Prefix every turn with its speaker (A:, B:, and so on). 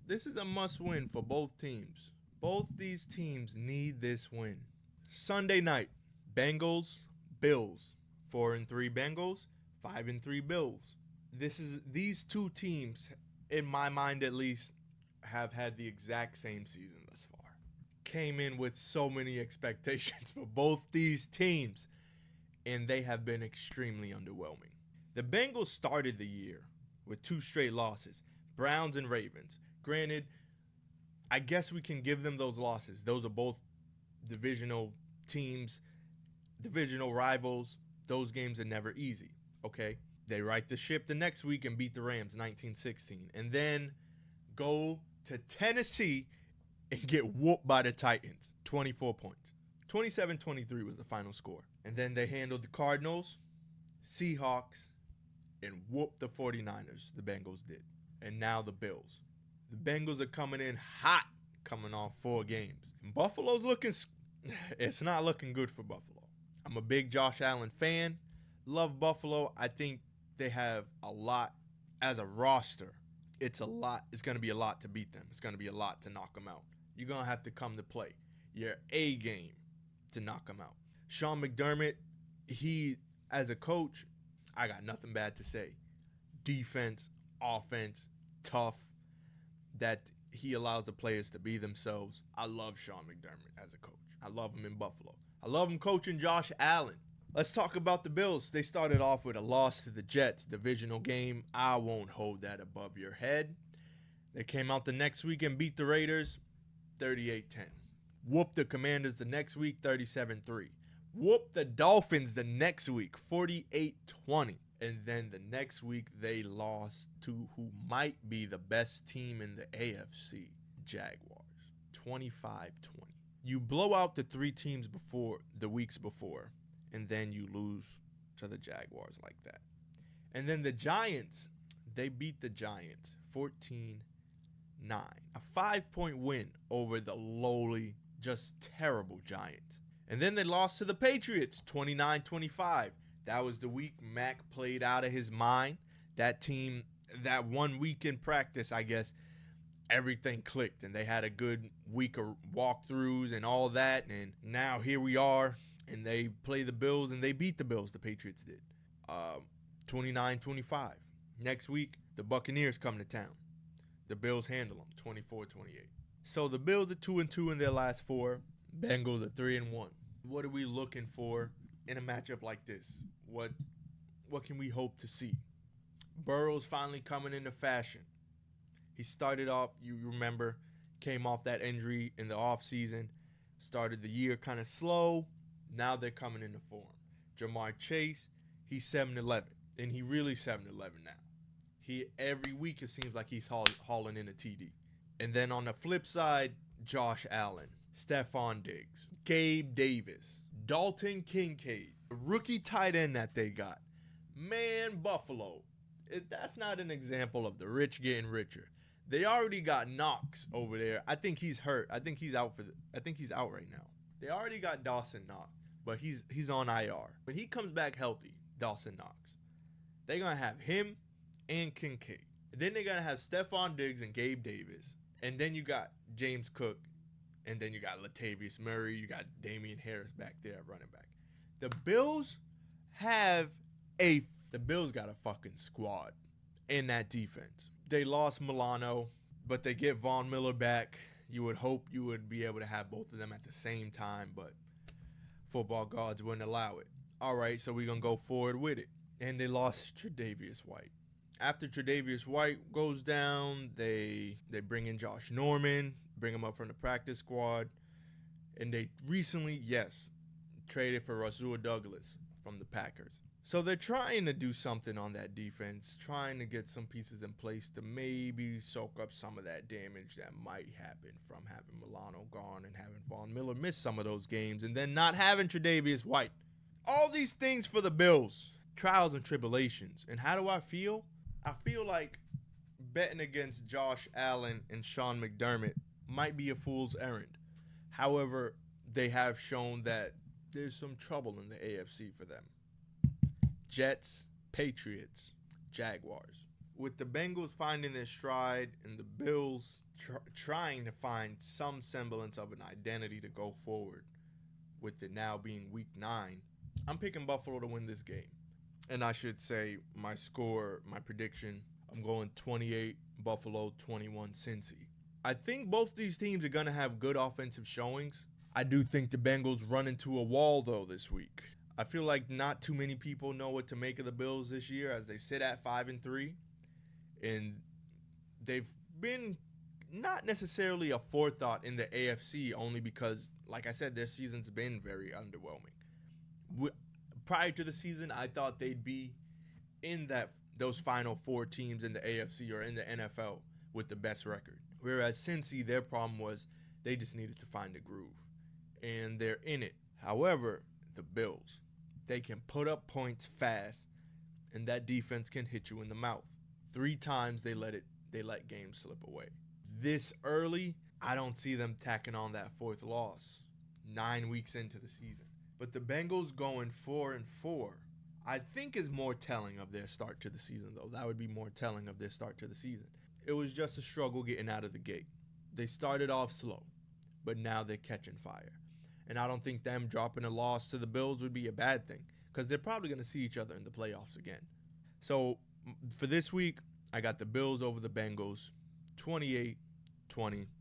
A: this is a must win for both teams. Both these teams need this win. Sunday night, Bengals, Bills. 4-3 Bengals, 5-3 Bills. These two teams, in my mind at least, have had the exact same season thus far. Came in with so many expectations for both these teams, and they have been extremely underwhelming. The Bengals started the year with 2 straight losses, Browns and Ravens. Granted, I guess we can give them those losses. Those are both divisional teams, divisional rivals. Those games are never easy, okay? They right the ship the next week and beat the Rams 19-16. And then go to Tennessee and get whooped by the Titans, 24 points. 27-23 was the final score. And then they handled the Cardinals, Seahawks, and whooped the 49ers, the Bengals did. And now the Bills. The Bengals are coming in hot, coming off 4 games. And Buffalo's it's not looking good for Buffalo. I'm a big Josh Allen fan. Love Buffalo. I think they have a lot as a roster. It's a lot. It's going to be a lot to beat them. It's going to be a lot to knock them out. You're going to have to come to play your A game to knock them out. Sean McDermott, he, as a coach, I got nothing bad to say. Defense, offense, tough, that he allows the players to be themselves. I love Sean McDermott as a coach. I love him in Buffalo. I love him coaching Josh Allen. Let's talk about the Bills. They started off with a loss to the Jets, divisional game. I won't hold that above your head. They came out the next week and beat the Raiders 38-10. Whooped the Commanders the next week 37-3. Whooped the Dolphins the next week 48-20. And then the next week they lost to who might be the best team in the AFC, Jaguars, 25-20. You blow out the 3 teams before the weeks before, and then you lose to the Jaguars like that. And then the Giants, they beat the Giants 14-9. A 5-point win over the lowly, just terrible Giants. And then they lost to the Patriots 29-25. That was the week Mac played out of his mind. That team, that 1 week in practice, I guess, everything clicked. And they had a good week of walkthroughs and all that. And now here we are. And they play the Bills, and they beat the Bills, the Patriots did. 29-25. Next week, the Buccaneers come to town. The Bills handle them, 24-28. So the Bills are 2-2 in their last 4. Bengals are 3-1. What are we looking for in a matchup like this? What can we hope to see? Burrow's finally coming into fashion. He started off, you remember, came off that injury in the offseason, started the year kind of slow. Now they're coming into form. Jamar Chase, he's 7-11, and he really 7-11 now. Every week it seems like he's hauling in a TD. And then on the flip side, Josh Allen, Stephon Diggs, Gabe Davis, Dalton Kincaid, the rookie tight end that they got. Man, Buffalo, that's not an example of the rich getting richer. They already got Knox over there. I think he's hurt. I think he's out right now. They already got Dawson Knox, but he's on IR. When he comes back healthy, Dawson Knox, they're going to have him and Kincaid. And then they're going to have Stephon Diggs and Gabe Davis. And then you got James Cook. And then you got Latavius Murray. You got Damian Harris back there at running back. The Bills got a fucking squad in that defense. They lost Milano, but they get Von Miller back. You would hope you would be able to have both of them at the same time, but football gods wouldn't allow it. All right, so we're going to go forward with it. And they lost Tre'Davious White. After Tre'Davious White goes down, they bring in Josh Norman, bring him up from the practice squad. And they recently, traded for Rasul Douglas from the Packers. So they're trying to do something on that defense, trying to get some pieces in place to maybe soak up some of that damage that might happen from having Milano gone and having Von Miller miss some of those games and then not having Tre'Davious White. All these things for the Bills, trials and tribulations. And how do I feel? I feel like betting against Josh Allen and Sean McDermott might be a fool's errand. However, they have shown that there's some trouble in the AFC for them. Jets, Patriots, Jaguars. with the Bengals finding their stride and the Bills trying to find some semblance of an identity to go forward, with it now being week 9, I'm picking Buffalo to win this game. And I should say my score, my prediction, I'm going 28 Buffalo, 21 Cincy. I think both these teams are going to have good offensive showings. I do think the Bengals run into a wall, though, this week. I feel like not too many people know what to make of the Bills this year as they sit at 5-3. And they've been not necessarily a forethought in the AFC only because, like I said, their season's been very underwhelming. Prior to the season, I thought they'd be in those final 4 teams in the AFC or in the NFL with the best record. Whereas Cincy, their problem was they just needed to find a groove. And they're in it. However, the Bills, they can put up points fast, and that defense can hit you in the mouth. 3 times they let games slip away. This early, I don't see them tacking on that 4th loss 9 weeks into the season. But the Bengals going 4-4, I think is more telling of their start to the season, though. That would be more telling of their start to the season. It was just a struggle getting out of the gate. They started off slow, but now they're catching fire. And I don't think them dropping a loss to the Bills would be a bad thing because they're probably going to see each other in the playoffs again. So for this week, I got the Bills over the Bengals, 28-20.